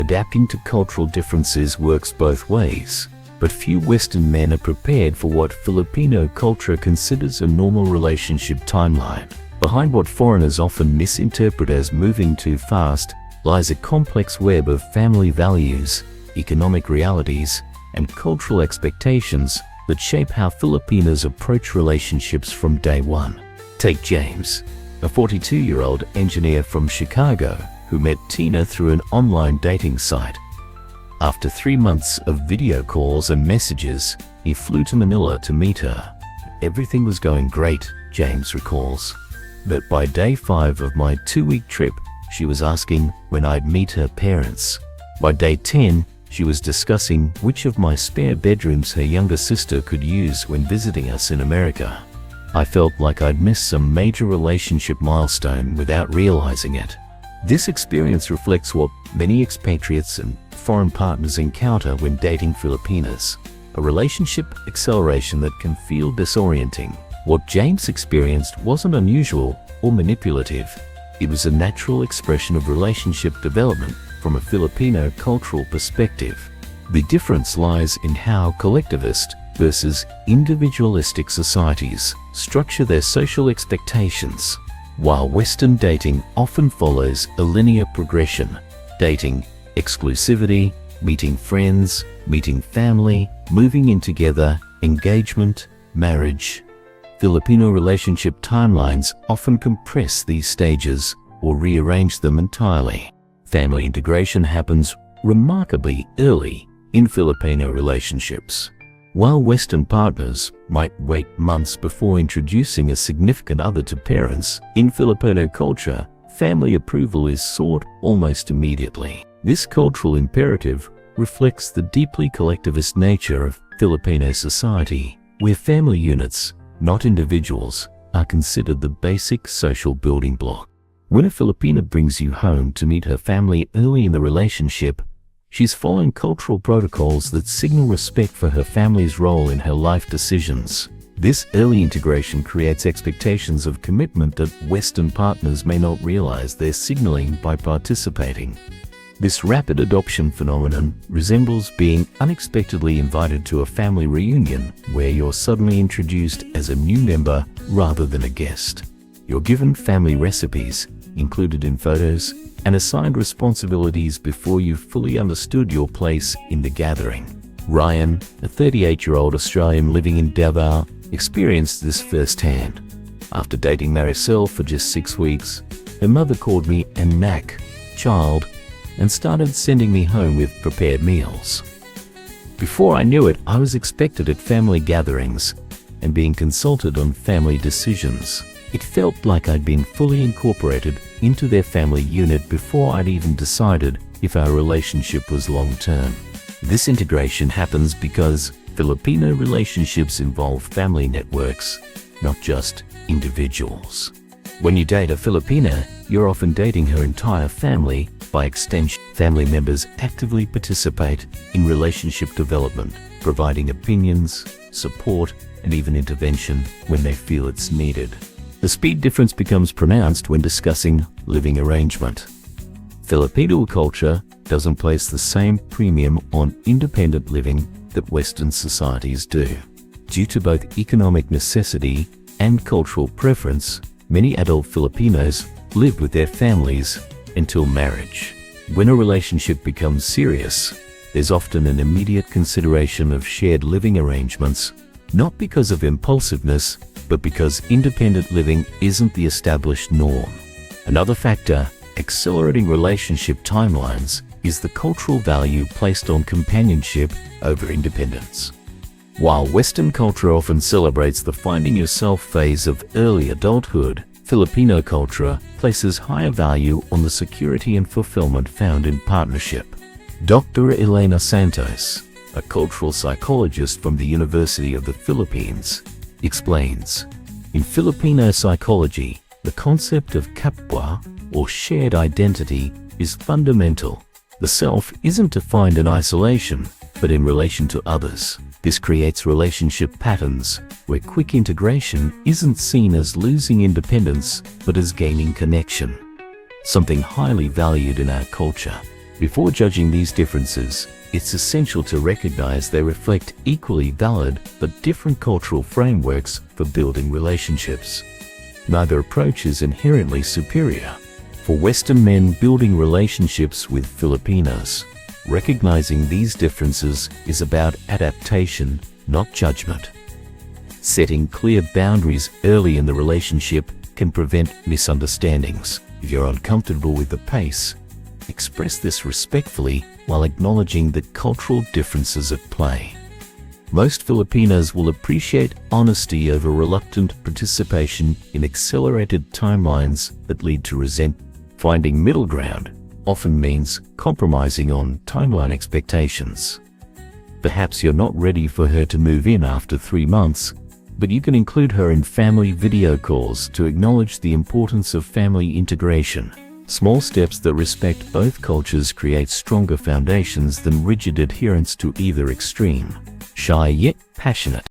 Adapting to cultural differences works both ways, but few Western men are prepared for what Filipino culture considers a normal relationship timeline. Behind what foreigners often misinterpret as moving too fast lies a complex web of family values, economic realities, and cultural expectations that shape how Filipinos approach relationships from day one. Take James, a 42-year-old engineer from Chicago who met Tina through an online dating site. After 3 months of video calls and messages, he flew to Manila to meet her. Everything was going great, James recalls. But by day 5 of my 2-week trip, she was asking when I'd meet her parents. By day 10, she was discussing which of my spare bedrooms her younger sister could use when visiting us in America. I felt like I'd missed some major relationship milestone without realizing it. This experience reflects what many expatriates and foreign partners encounter when dating Filipinas, a relationship acceleration that can feel disorienting. What James experienced wasn't unusual or manipulative. It was a natural expression of relationship development from a Filipino cultural perspective. The difference lies in how collectivist versus individualistic societies structure their social expectations. While Western dating often follows a linear progression, dating, exclusivity, meeting friends, meeting family, moving in together, engagement, marriage. Filipino relationship timelines often compress these stages or rearrange them entirely. Family integration happens remarkably early in Filipino relationships. While Western partners might wait months before introducing a significant other to parents, in Filipino culture, family approval is sought almost immediately. This cultural imperative reflects the deeply collectivist nature of Filipino society, where family units, not individuals, are considered the basic social building block. When a Filipina brings you home to meet her family early in the relationship, she's following cultural protocols that signal respect for her family's role in her life decisions. This early integration creates expectations of commitment that Western partners may not realize they're signaling by participating. This rapid adoption phenomenon resembles being unexpectedly invited to a family reunion where you're suddenly introduced as a new member rather than a guest. You're given family recipes, included in photos, and assigned responsibilities before you've fully understood your place in the gathering. Ryan, a 38-year-old Australian living in Davao, experienced this firsthand. After dating Maricel for just 6 weeks, her mother called me a knack child and started sending me home with prepared meals. Before I knew it, I was expected at family gatherings and being consulted on family decisions. It felt like I'd been fully incorporated into their family unit before I'd even decided if our relationship was long-term. This integration happens because Filipino relationships involve family networks, not just individuals. When you date a Filipina, you're often dating her entire family. By extension, family members actively participate in relationship development, providing opinions, support, and even intervention when they feel it's needed. The speed difference becomes pronounced when discussing living arrangement. Filipino culture doesn't place the same premium on independent living that Western societies do. Due to both economic necessity and cultural preference, many adult Filipinos live with their families until marriage. When a relationship becomes serious, there's often an immediate consideration of shared living arrangements, not because of impulsiveness, but because independent living isn't the established norm. Another factor accelerating relationship timelines is the cultural value placed on companionship over independence. While Western culture often celebrates the finding yourself phase of early adulthood, Filipino culture places higher value on the security and fulfillment found in partnership. Dr. Elena Santos, a cultural psychologist from the University of the Philippines, explains, in Filipino psychology, the concept of kapwa, or shared identity, is fundamental. The self isn't defined in isolation, but in relation to others. This creates relationship patterns where quick integration isn't seen as losing independence, but as gaining connection, something highly valued in our culture. Before judging these differences, it's essential to recognize they reflect equally valid but different cultural frameworks for building relationships. Neither approach is inherently superior. For Western men building relationships with Filipinos, recognizing these differences is about adaptation, not judgment. Setting clear boundaries early in the relationship can prevent misunderstandings. If you're uncomfortable with the pace, express this respectfully while acknowledging that cultural differences at play. Most Filipinos will appreciate honesty over reluctant participation in accelerated timelines that lead to resentment. Finding middle ground often means compromising on timeline expectations. Perhaps you're not ready for her to move in after 3 months, but you can include her in family video calls to acknowledge the importance of family integration. Small steps that respect both cultures create stronger foundations than rigid adherence to either extreme. Shy yet passionate.